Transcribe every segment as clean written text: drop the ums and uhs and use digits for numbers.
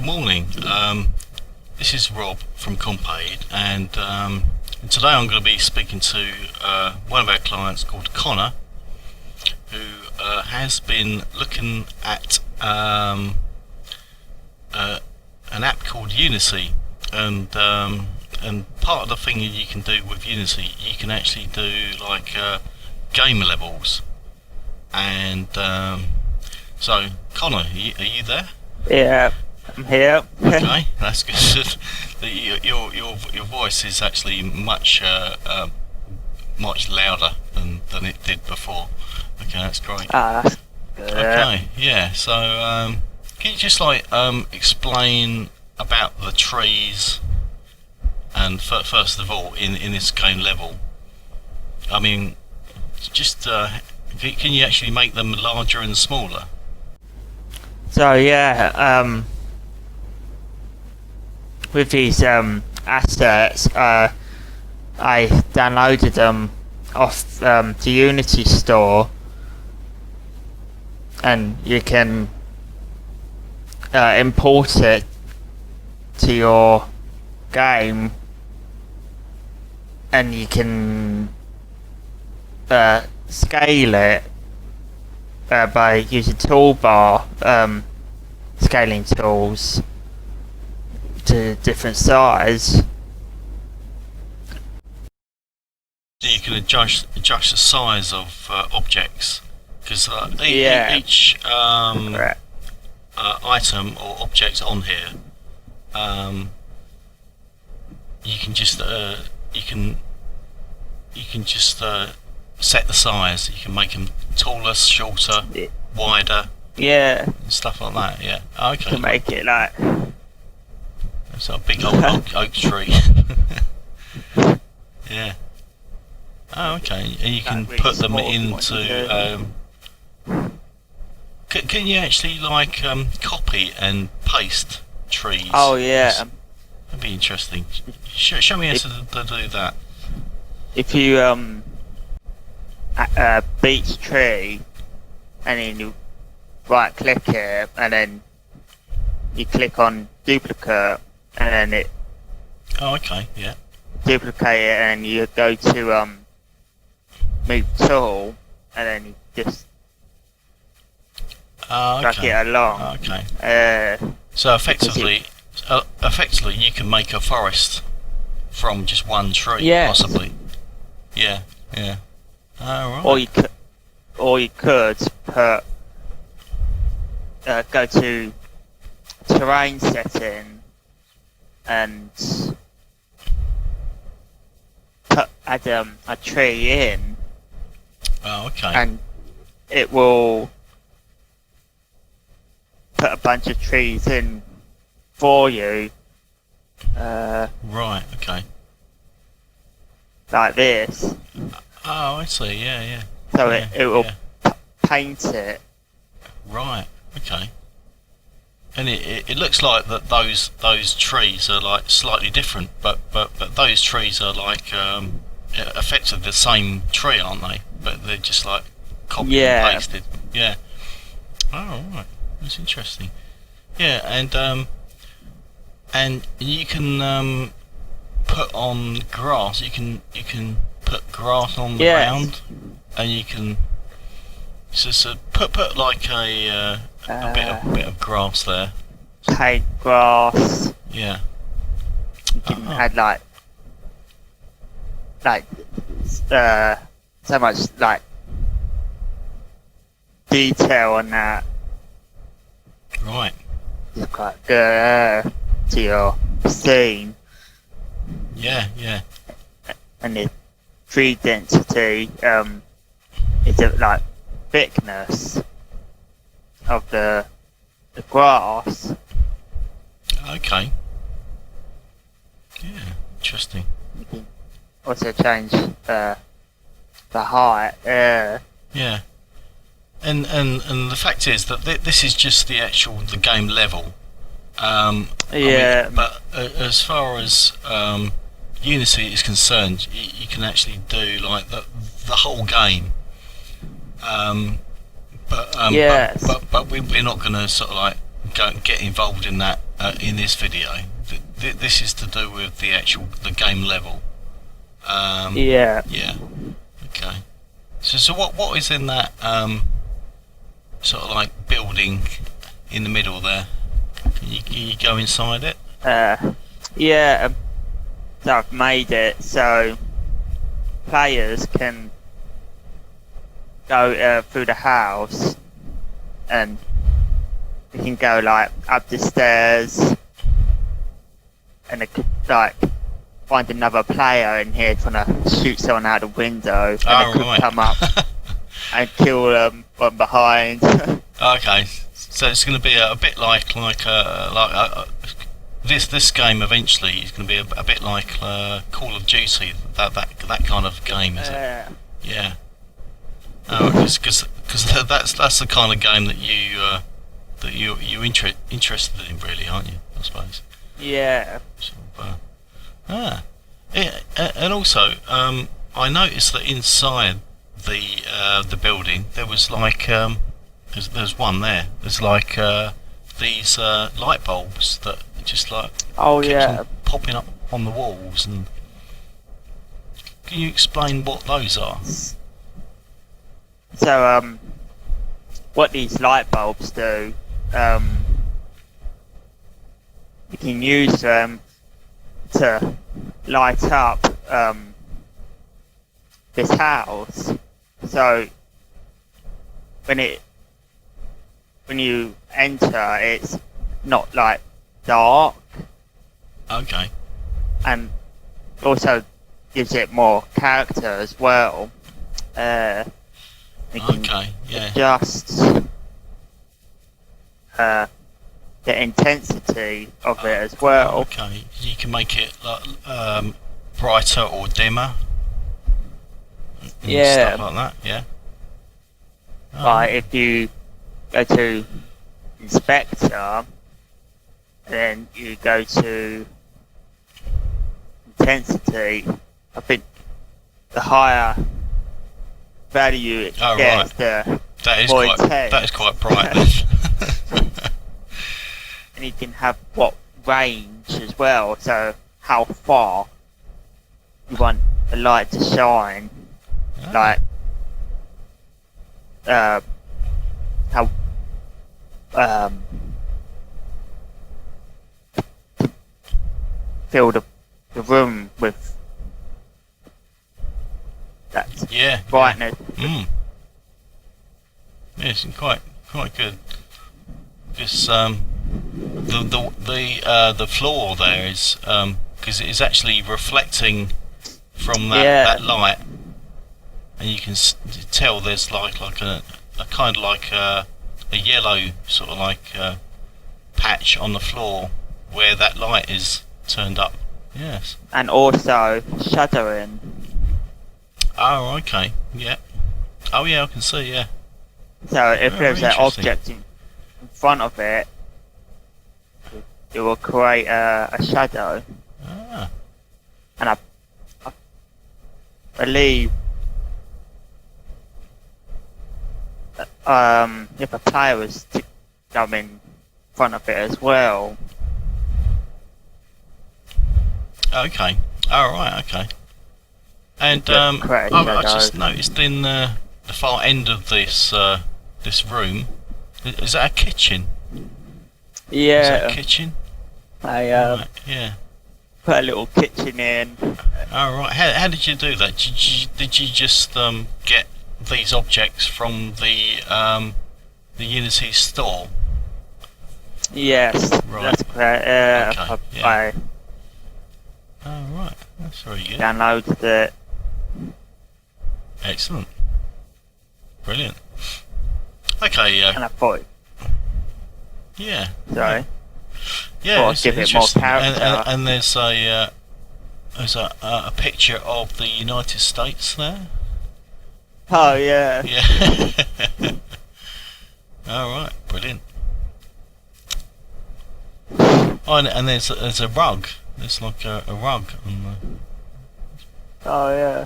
good morning. This is Rob from Compaid, and today I'm going to be speaking to one of our clients called Connor, who has been looking at an app called Unity, and part of the thing you can do with Unity, you can actually do like game levels, and so Connor, are you there? Yeah, I'm here. Okay, that's good. Your voice is actually much louder than it did before. Okay, that's great. That's good. Okay, yeah. So can you just like explain about the trees, and first of all in this game level? I mean, just can you actually make them larger and smaller? So yeah, with these assets, I downloaded them off the Unity store, and you can import it to your game, and you can scale it by using toolbar scaling tools to different size. So you can adjust the size of objects, because each item or object on here, you can just set the size. You can make them taller, shorter, wider, and stuff like that. Yeah. Okay. To make it like it's a big old oak tree. Yeah. Oh, okay. And you can put them into. Can you actually like copy and paste trees? Oh yeah. That'd be interesting. Show me how to do that. If you beach tree, and then you right click it, and then you click on duplicate, and then it okay, yeah, duplicate it, and you go to move tool, and then you just drag it along. Okay. So effectively you can make a forest from just one tree, possibly. Yeah. Oh, right. Or you could put go to terrain setting and add a tree in. Oh, okay. And it will put a bunch of trees in for you. Right. Okay. Like this. Oh, I see. Yeah. So it will paint it. Right. Okay. And it looks like that those trees are like slightly different, but those trees are like effectively the same tree, aren't they? But they're just like copied and pasted. Yeah. Oh, right. That's interesting. Yeah, and you can put on grass. You can put grass on the ground, and you can so put like a bit of grass there. Paint grass. Yeah. You can add like so much like detail on that. Right. It's quite good to your scene. Yeah. And the tree density is like thickness of the grass. Okay. Yeah, interesting. You can also change the height. Yeah. And the fact is that this is just the game level. I mean, but as far as Unity is concerned, you can actually do like the whole game. But we're not going to sort of like get involved in that in this video. This is to do with the game level. Yeah. Yeah. Okay. So what is in that sort of like building in the middle there? Can you go inside it? Yeah. So I've made it so players can go through the house, and they can go like up the stairs, and they could like find another player in here trying to shoot someone out the window, and they could come up and kill them from behind. Okay, so it's going to be a bit like this game eventually is going to be a bit like Call of Duty, that kind of game, is it? Yeah. Because that's the kind of game that you're interested in, really, aren't you? I suppose. Yeah. Yeah, and also I noticed that inside the building there was like there's one there. There's like these light bulbs that just like keeps on popping up on the walls. And can you explain what those are? So what these light bulbs do, you can use them to light up this house. So when you enter, it's not like dark. Okay. And also gives it more character as well. You can adjust the intensity of it as well. Okay, you can make it like, brighter or dimmer. Yeah. Stuff like that. Yeah. Like if you go to Inspector, then you go to intensity. I think the higher value it gets, the more intense. That is quite bright. And you can have what range as well, so how far you want the light to shine. Like how fill the room with that brightness. Yeah. Yes, quite good. This the floor there is because it is actually reflecting from that light, and you can tell there's like a kind of like a yellow sort of like patch on the floor where that light is turned up. Yes. And also shuddering. Oh, okay. Yeah. Oh, yeah, I can see. Yeah. So if there's an object in front of it, it will create a shadow. And I believe if a player was to come in front of it as well. Okay. All right. Okay. And I just noticed in the far end of this room, is that a kitchen? Yeah. Is that a kitchen? I yeah. Put a little kitchen in. All right. How did you do that? Did you just get these objects from the Unity store? Yes. Right. That's correct. Okay. Yeah. I right. That's very good. downloaded it. Excellent. Brilliant. Okay. And I thought. Yeah. Sorry. Yeah. Give it more character. And there's a picture of the United States there. Oh yeah. Yeah. All right. Brilliant. Oh, and there's a rug. There's like a rug on the. Oh yeah.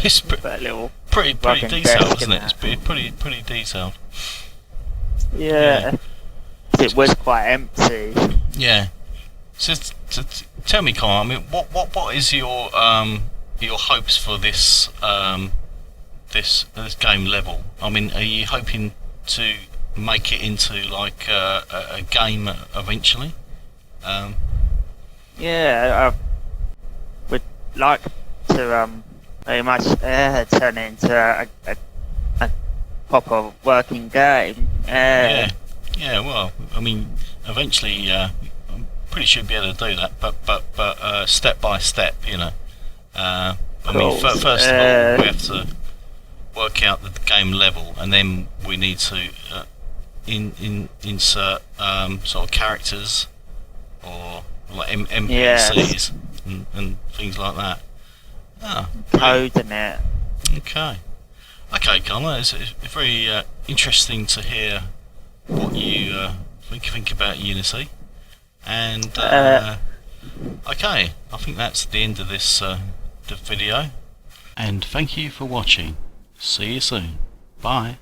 It's pretty detailed, isn't it? It's pretty detailed. Yeah. it was quite empty. Yeah. So, tell me, Kyle. I mean, what is your hopes for this this game level? I mean, are you hoping to make it into like a game eventually? Yeah, I would like to very much turn it into a proper working game. Yeah. Well, I mean, eventually, I'm pretty sure you'll be able to do that, but step by step, you know. I mean, first of all, we have to work out the game level, and then we need to insert sort of characters or like NPCs and things like that. Code in it. Okay, Connor, it's very interesting to hear what you think about Unity, and okay, I think that's the end of this the video, and thank you for watching. See you soon. Bye.